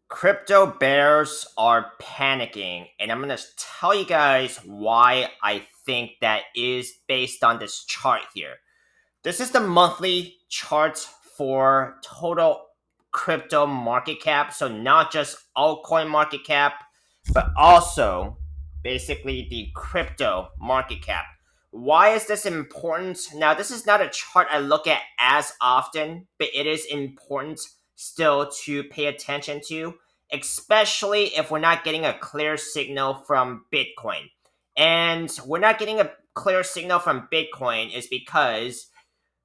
Crypto bears are panicking, and I'm going to tell you guys why I think that is based on this chart here. This is the monthly chart for total crypto market cap, so not just altcoin market cap, but also basically the crypto market cap. Why is this important? Now, this is not a chart I look at as often, but it is important still to pay attention to, especially if we're not getting a clear signal from Bitcoin. And we're not getting a clear signal from Bitcoin is because,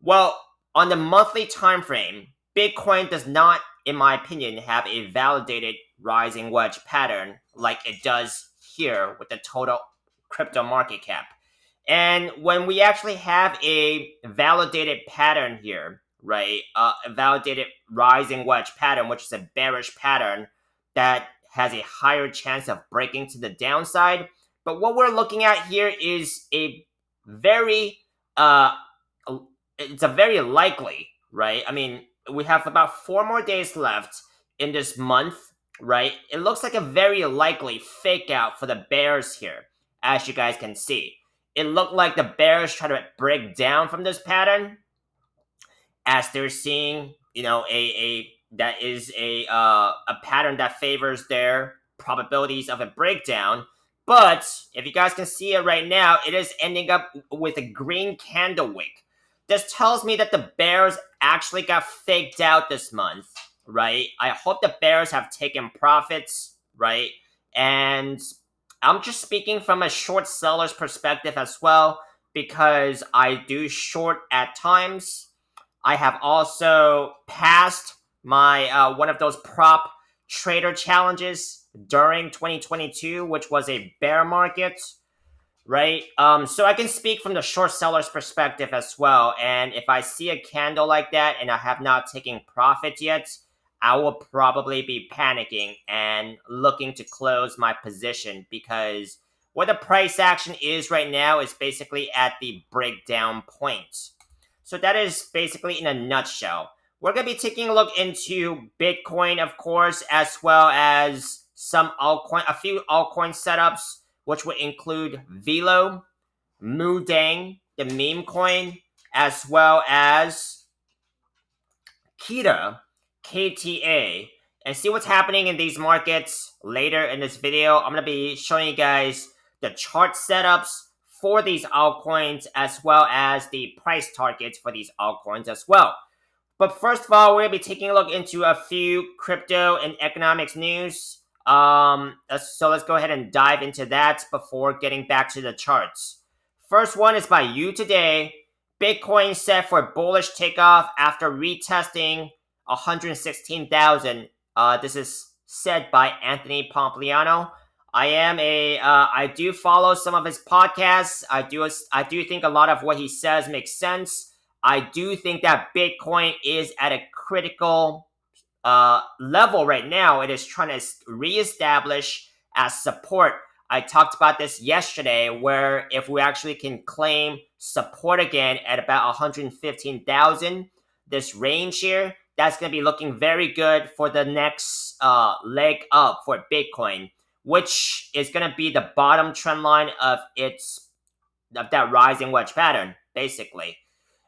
well, on the monthly time frame, Bitcoin does not, in my opinion, have a validated rising wedge pattern like it does here with the total crypto market cap. And when we actually have a validated pattern here, right, a validated rising wedge pattern, which is a bearish pattern that has a higher chance of breaking to the downside. But what we're looking at here is a very uh, it's a very likely, right? I mean, we have about 4 more days left in this month, right? It looks like a very likely fake out for the Bears here, as you guys can see. It looked like the Bears try to break down from this pattern as they're seeing, a that is a pattern that favors their probabilities of a breakdown. But if you guys can see it right now, it is ending up with a green candle wick. This tells me that the Bears actually got faked out this month, right? I hope the Bears have taken profits, right? And I'm just speaking from a short seller's perspective as well, because I do short at times. I have also passed my one of those prop trader challenges during 2022, which was a bear market, right? So I can speak from the short seller's perspective as well. And if I see a candle like that and I have not taken profit yet, I will probably be panicking and looking to close my position, because where the price action is right now is basically at the breakdown point. So that is basically in a nutshell. We're going to be taking a look into Bitcoin, of course, as well as a few altcoin setups, which would include Velo, Moodang, the meme coin, as well as Kita, KTA, and see what's happening in these markets later in this video. I'm going to be showing you guys the chart setups for these altcoins as well as the price targets for these altcoins as well. But first of all, we're going to be taking a look into a few crypto and economics news. So let's go ahead and dive into that before getting back to the charts. First one is by You Today. Bitcoin set for bullish takeoff after retesting 116,000. This is said by Anthony Pompliano. I do follow some of his podcasts. I do think a lot of what he says makes sense. I do think that Bitcoin is at a critical level right now. It is trying to reestablish as support. I talked about this yesterday, where if we actually can claim support again at about 115,000, this range here, that's going to be looking very good for the next leg up for Bitcoin, which is going to be the bottom trend line of that rising wedge pattern, basically.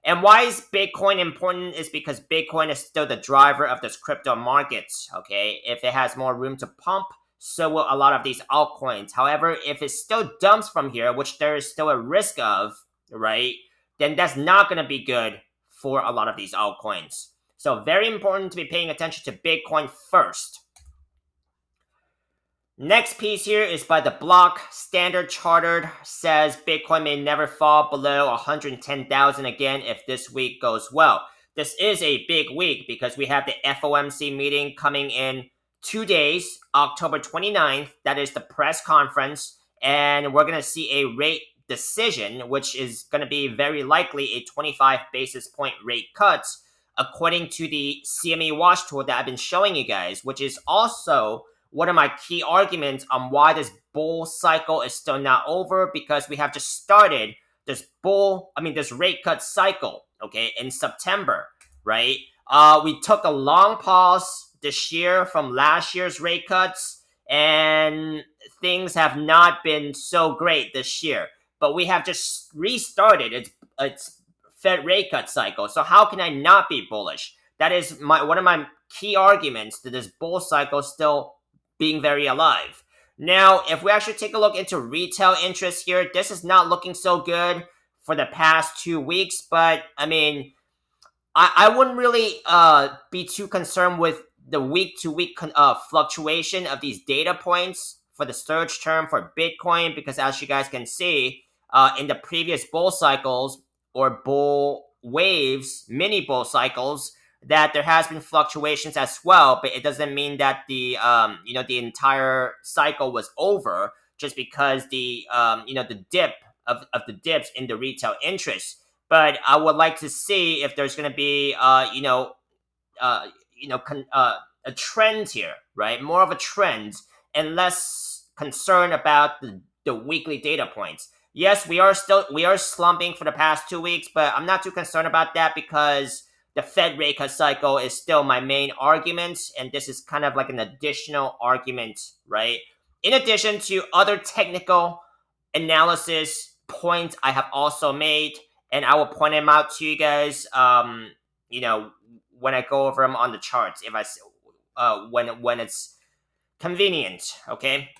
And why is Bitcoin important is because Bitcoin is still the driver of this crypto market, okay? If it has more room to pump, so will a lot of these altcoins. However, if it still dumps from here, which there is still a risk of, right, then that's not going to be good for a lot of these altcoins. So very important to be paying attention to Bitcoin first. Next piece here is by the Block. Standard Chartered says Bitcoin may never fall below 110,000 again if this week goes well. This is a big week because we have the FOMC meeting coming in 2 days, October 29th. That is the press conference. And we're going to see a rate decision, which is going to be very likely a 25 basis point rate cut, according to the CME Watch tool that I've been showing you guys, which is also one of my key arguments on why this bull cycle is still not over, because we have just started this rate cut cycle, okay, in September, right? We took a long pause this year from last year's rate cuts, and things have not been so great this year. But we have just restarted its Fed rate cut cycle. So how can I not be bullish? That is one of my key arguments to this bull cycle still being very alive. Now, if we actually take a look into retail interest here, this is not looking so good for the past 2 weeks. But I mean, I wouldn't really be too concerned with the week to week fluctuation of these data points for the search term for Bitcoin, because as you guys can see, in the previous bull cycles or bull waves, mini bull cycles, that there has been fluctuations as well, but it doesn't mean that the entire cycle was over just because the dip of the dips in the retail interest. But I would like to see if there's going to be a trend here, right? More of a trend and less concern about the weekly data points. Yes, we are slumping for the past 2 weeks, but I'm not too concerned about that because the Fed rate cut cycle is still my main argument, and this is kind of like an additional argument, right? In addition to other technical analysis points I have also made, and I will point them out to you guys. When I go over them on the charts, if when it's convenient. Okay.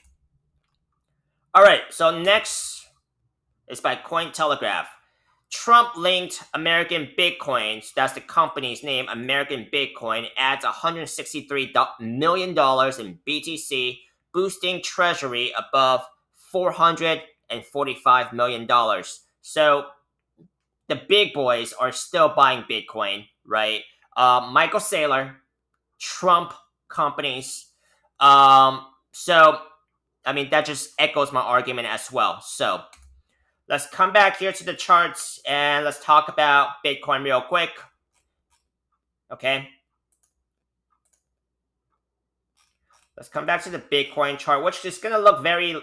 All right. So next is by Cointelegraph. Trump linked American Bitcoin, that's the company's name, American Bitcoin, adds $163 million in BTC, boosting Treasury above $445 million. So the big boys are still buying Bitcoin, right? Michael Saylor, Trump companies. So, I mean, that just echoes my argument as well. So, let's come back here to the charts and let's talk about Bitcoin real quick. Okay. Let's come back to the Bitcoin chart, which is going to look very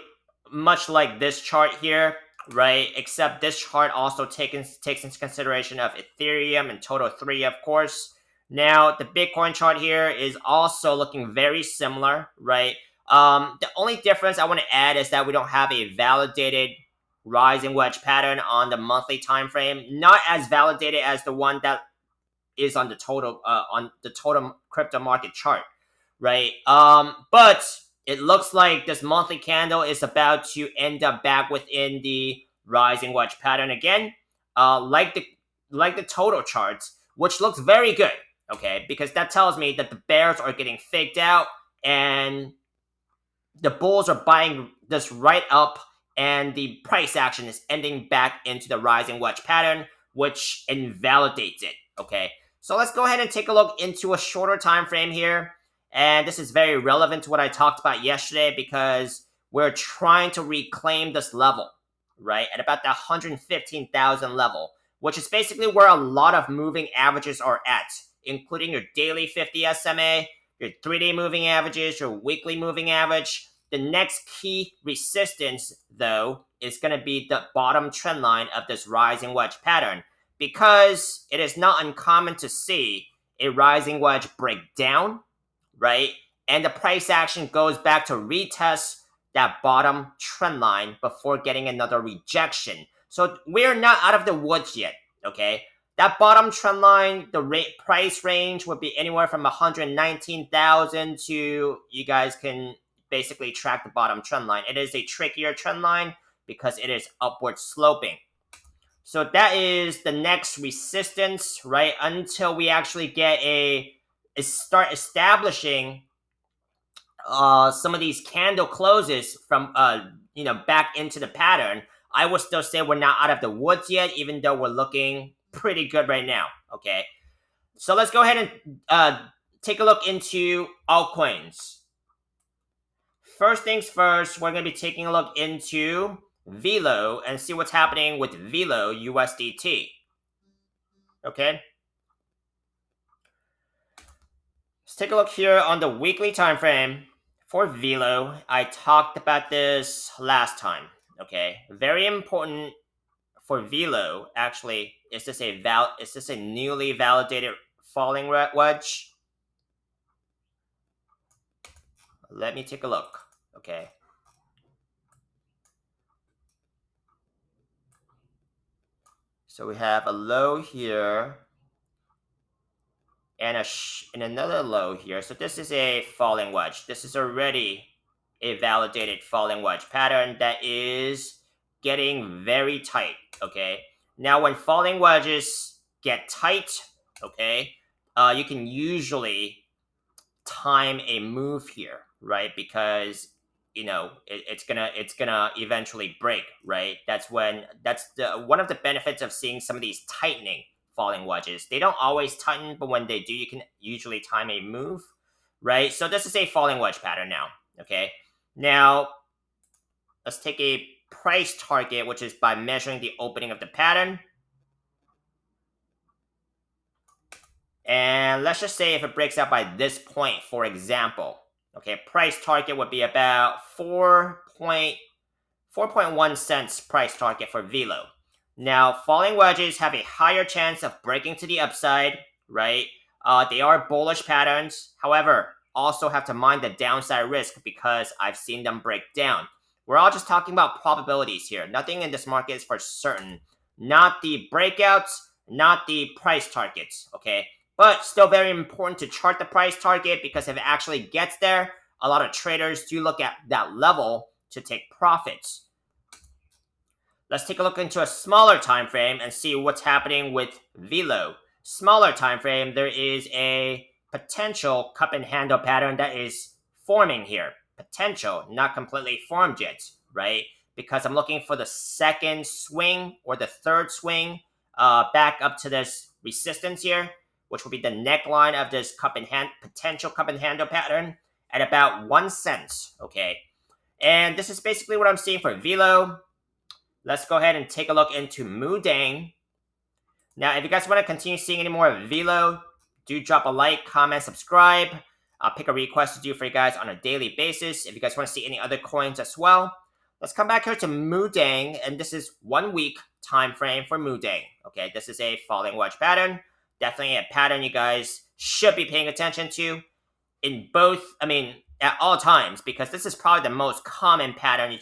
much like this chart here, right? Except this chart also takes into consideration of Ethereum and Total 3, of course. Now, the Bitcoin chart here is also looking very similar, right? The only difference I want to add is that we don't have a validated rising wedge pattern on the monthly time frame, not as validated as the one that is on the total crypto market chart, right? But it looks like this monthly candle is about to end up back within the rising wedge pattern again, like the total charts, which looks very good. Okay, because that tells me that the bears are getting faked out and the bulls are buying this right up, and the price action is ending back into the rising wedge pattern, which invalidates it. Okay, so let's go ahead and take a look into a shorter time frame here. And this is very relevant to what I talked about yesterday because we're trying to reclaim this level, right, at about the 115,000 level, which is basically where a lot of moving averages are at, including your daily 50 SMA, your 3-day moving averages, your weekly moving average. The next key resistance, though, is going to be the bottom trend line of this rising wedge pattern, because it is not uncommon to see a rising wedge break down, right? And the price action goes back to retest that bottom trend line before getting another rejection. So we're not out of the woods yet, okay? That bottom trend line, the price range would be anywhere from 119,000 to, you guys can basically track the bottom trend line. It is a trickier trend line because it is upward sloping. So that is the next resistance, right? Until we actually get start establishing some of these candle closes from back into the pattern. I would still say we're not out of the woods yet, even though we're looking pretty good right now. Okay, so let's go ahead and take a look into altcoins. First things first, we're going to be taking a look into Velo and see what's happening with Velo USDT. Okay, let's take a look here on the weekly time frame for Velo. I talked about this last time. Okay, very important for Velo. Actually, is this a newly validated falling wedge? Let me take a look. Okay. So we have a low here and and another low here. So this is a falling wedge. This is already a validated falling wedge pattern that is getting very tight. Okay. Now, when falling wedges get tight, okay, you can usually time a move here, right? Because it's gonna eventually break, right? That's the one of the benefits of seeing some of these tightening falling wedges. They don't always tighten, but when they do, you can usually time a move, right? So this is a falling wedge pattern now. Okay, now let's take a price target, which is by measuring the opening of the pattern. And let's just say if it breaks out by this point, for example, okay, price target would be about 4.1 cents price target for Velo. Now, falling wedges have a higher chance of breaking to the upside, right? They are bullish patterns. However, also have to mind the downside risk because I've seen them break down. We're all just talking about probabilities here. Nothing in this market is for certain. Not the breakouts, not the price targets, okay? But still very important to chart the price target because if it actually gets there, a lot of traders do look at that level to take profits. Let's take a look into a smaller time frame and see what's happening with Velo. Smaller time frame, there is a potential cup and handle pattern that is forming here. Potential, not completely formed yet, right? Because I'm looking for the second swing or the third swing back up to this resistance here, which will be the neckline of this potential cup and handle pattern at about 1 cent. Okay, and this is basically what I'm seeing for Velo. Let's go ahead and take a look into Moodang. Now, if you guys want to continue seeing any more of Velo, do drop a like, comment, subscribe. I'll pick a request to do for you guys on a daily basis. If you guys want to see any other coins as well, let's come back here to Moodang, and this is 1 week time frame for Moodang. Okay, this is a falling wedge pattern. Definitely a pattern you guys should be paying attention to in both, at all times, because this is probably the most common pattern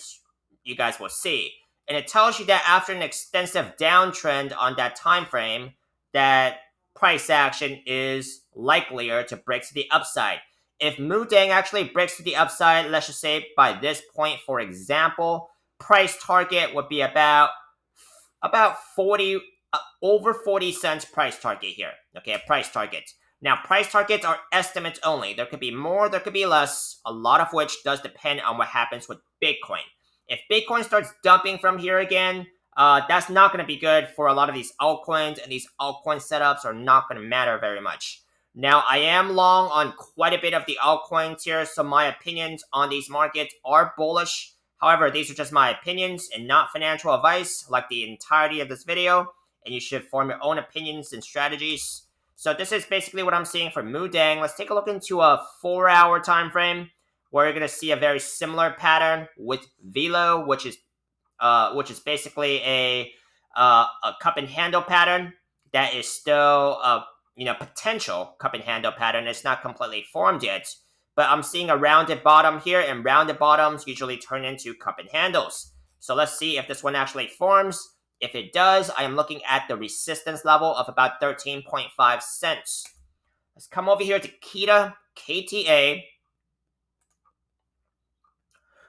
you guys will see. And it tells you that after an extensive downtrend on that time frame, that price action is likelier to break to the upside. If Moodang actually breaks to the upside, let's just say by this point, for example, price target would be about 40 over 40 cents price target here. Okay, price target. Now, price targets are estimates only. There could be more, there could be less, a lot of which does depend on what happens with Bitcoin. If Bitcoin starts dumping from here again, that's not going to be good for a lot of these altcoins, and these altcoin setups are not going to matter very much. Now, I am long on quite a bit of the altcoins here, so my opinions on these markets are bullish. However, these are just my opinions and not financial advice, like the entirety of this video, and you should form your own opinions and strategies. So this is basically what I'm seeing for Moodang. Let's take a look into a 4-hour time frame, where you're going to see a very similar pattern with Velo, which is basically a cup and handle pattern that is still potential cup and handle pattern. It's not completely formed yet, but I'm seeing a rounded bottom here, and rounded bottoms usually turn into cup and handles. So let's see if this one actually forms. If it does, I am looking at the resistance level of about 13.5 cents. Let's come over here to KTA.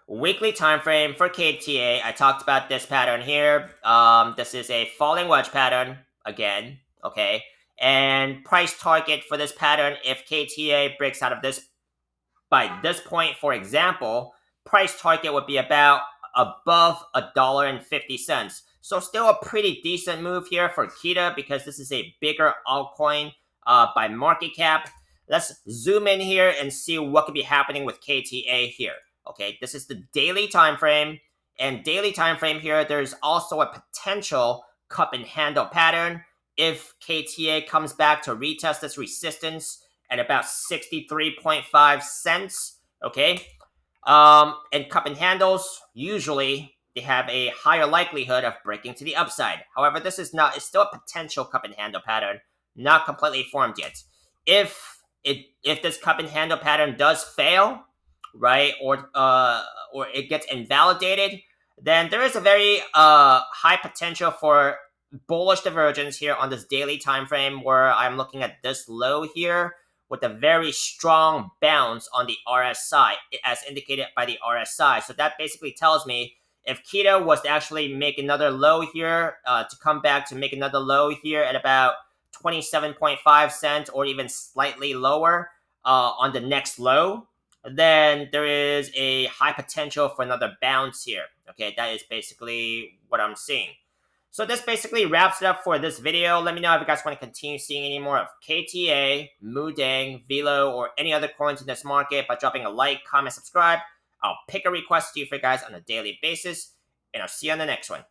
Weekly time frame for KTA. I talked about this pattern here. This is a falling wedge pattern again. Okay, and price target for this pattern, if KTA breaks out of this by this point, for example, price target would be about above $1.50. So still a pretty decent move here for KETA because this is a bigger altcoin by market cap. Let's zoom in here and see what could be happening with KTA here. Okay, this is the daily time frame, and daily time frame here, there's also a potential cup and handle pattern if KTA comes back to retest this resistance at about 63.5 cents. Okay, and cup and handles usually they have a higher likelihood of breaking to the upside. However, this is not, it's still a potential cup and handle pattern, not completely formed yet. If this cup and handle pattern does fail, right, or it gets invalidated, then there is a very high potential for bullish divergence here on this daily time frame, where I'm looking at this low here with a very strong bounce on the RSI, as indicated by the RSI. So that basically tells me if keto was to actually make another low here, to come back to make another low here at about 27.5 cents or even slightly lower on the next low, then there is a high potential for another bounce here. Okay, that is basically what I'm seeing. So this basically wraps it up for this video. Let me know if you guys want to continue seeing any more of KTA, Moodang, Velo, or any other coins in this market by dropping a like, comment, subscribe. I'll pick a request to you for you guys on a daily basis, and I'll see you on the next one.